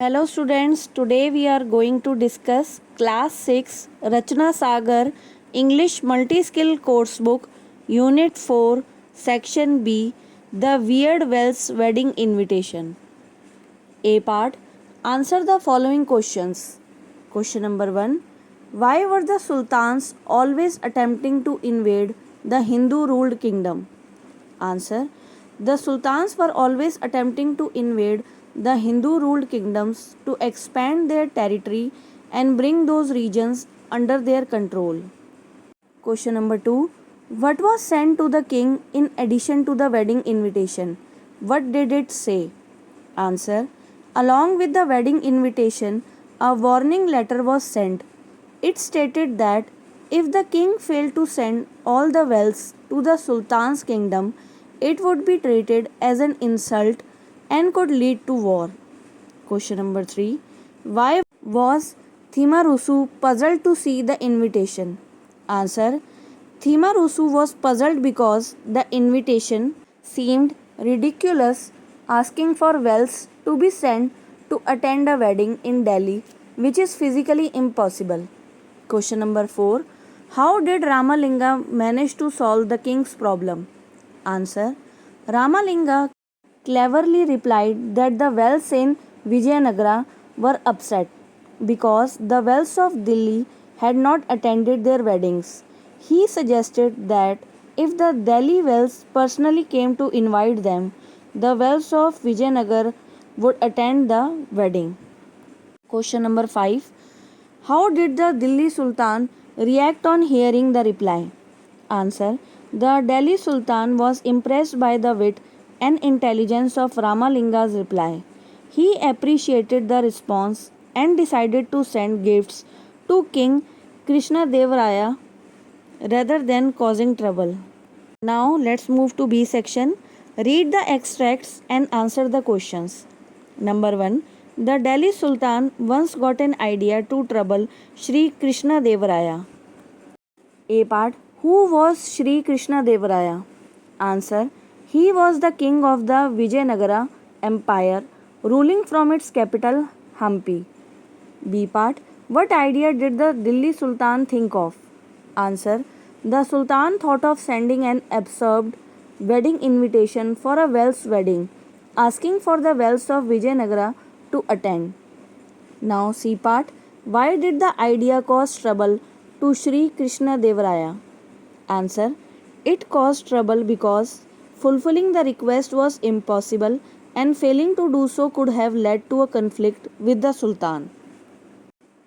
Hello students, today we are going to discuss class 6 Rachna Sagar English Multi-Skill Coursebook Unit 4 Section B The Weird Wells Wedding Invitation. A part. Answer the following questions. Question number 1. Why were the sultans always attempting to invade the Hindu ruled kingdom? Answer. The sultans were always attempting to invade the Hindu ruled kingdoms to expand their territory and bring those regions under their control. Question number 2. What was sent to the king in addition to the wedding invitation? What did it say? Answer. Along with the wedding invitation, a warning letter was sent. It stated that if the king failed to send all the wells to the sultan's kingdom, it would be treated as an insult and could lead to war. Question number 3. Why was Thimarusu puzzled to see the invitation? Answer. Thimarusu was puzzled because the invitation seemed ridiculous, asking for wells to be sent to attend a wedding in Delhi, which is physically impossible. Question number 4. How did Ramalinga manage to solve the king's problem? Answer. Ramalinga cleverly replied that the wells in Vijayanagara were upset because the wells of Delhi had not attended their weddings. He suggested that if the Delhi wells personally came to invite them, the wells of Vijayanagar would attend the wedding. Question number 5. How did the Delhi Sultan react on hearing the reply? Answer. The Delhi Sultan was impressed by the wit and intelligence of Ramalinga's reply. He appreciated the response and decided to send gifts to King Krishnadevaraya rather than causing trouble. Now let's move to B section. Read the extracts and answer the questions. Number 1. The Delhi Sultan once got an idea to trouble Sri Krishnadevaraya. A part. Who was Sri Krishnadevaraya? Answer. He was the king of the Vijayanagara Empire, ruling from its capital Hampi. B part. What idea did the Delhi Sultan think of? Answer. The Sultan thought of sending an absurd wedding invitation for a Welsh wedding, asking for the Welsh of Vijayanagara to attend. Now C part. Why did the idea cause trouble to Sri Krishnadevaraya? Answer. It caused trouble because fulfilling the request was impossible and failing to do so could have led to a conflict with the Sultan.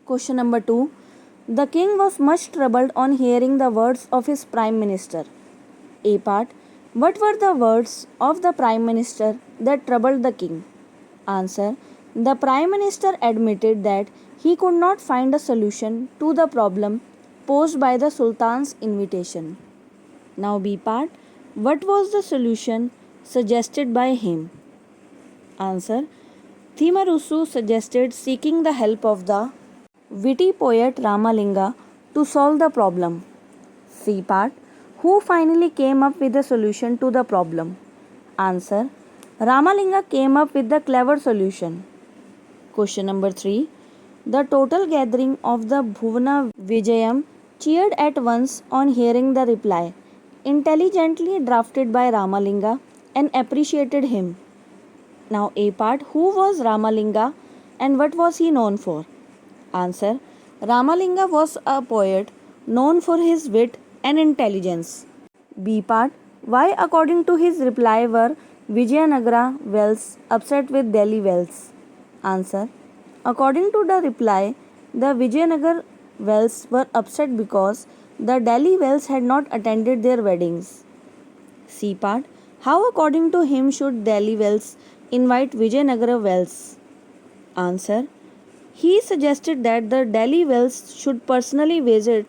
Question number 2. The king was much troubled on hearing the words of his prime minister. A part. What were the words of the prime minister that troubled the king? Answer. The prime minister admitted that he could not find a solution to the problem posed by the sultan's invitation. Now B part. What was the solution suggested by him? Answer. Thimarusu suggested seeking the help of the witty poet Ramalinga to solve the problem. C part. Who finally came up with a solution to the problem? Answer. Ramalinga came up with the clever solution. Question number 3. The total gathering of the Bhuvana Vijayam cheered at once on hearing the reply, intelligently drafted by Ramalinga, and appreciated him. Now A part. Who was Ramalinga and what was he known for? Answer. Ramalinga was a poet known for his wit and intelligence. B part. Why according to his reply were Vijayanagara wells upset with Delhi wells? Answer. According to the reply, the Vijayanagar wells were upset because the Delhi wells had not attended their weddings. C part. How according to him should Delhi wells invite Vijayanagara wells? Answer. He suggested that the Delhi wells should personally visit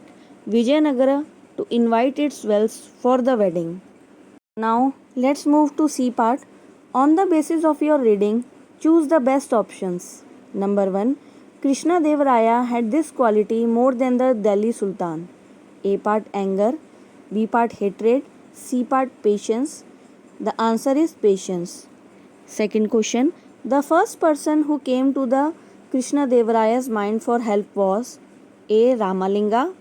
Vijayanagara to invite its wells for the wedding. Now let's move to C part. On the basis of your reading, choose the best options. Number 1. Krishnadevaraya had this quality more than the Delhi Sultan. A part anger, B part hatred, C part patience. The answer is patience. Second question. The first person who came to the Krishnadevaraya's mind for help was A. Ramalinga,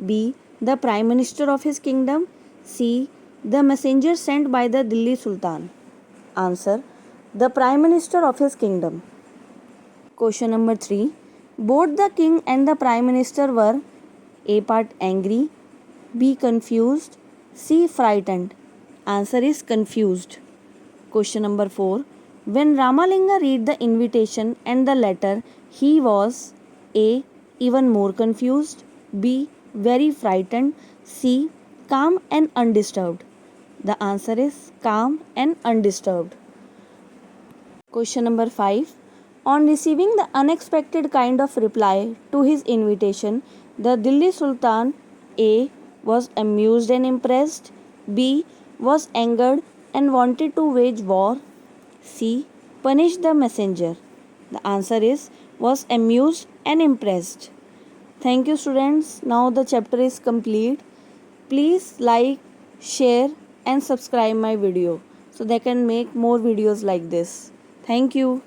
B. the Prime Minister of his kingdom, C. the messenger sent by the Delhi Sultan. Answer: the Prime Minister of his kingdom. Question number 3. Both the king and the Prime Minister were A. part angry, B. confused, C. frightened. Answer is confused. Question number 4. When Ramalinga read the invitation and the letter, he was A. even more confused, B. very frightened, C. calm and undisturbed. The answer is calm and undisturbed. Question number 5. On receiving the unexpected kind of reply to his invitation, the Delhi Sultan A. was amused and impressed, B. was angered and wanted to wage war, C. punished the messenger. The answer is was amused and impressed. Thank you students. Now the chapter is complete. Please like, share and subscribe my video so they can make more videos like this. Thank you.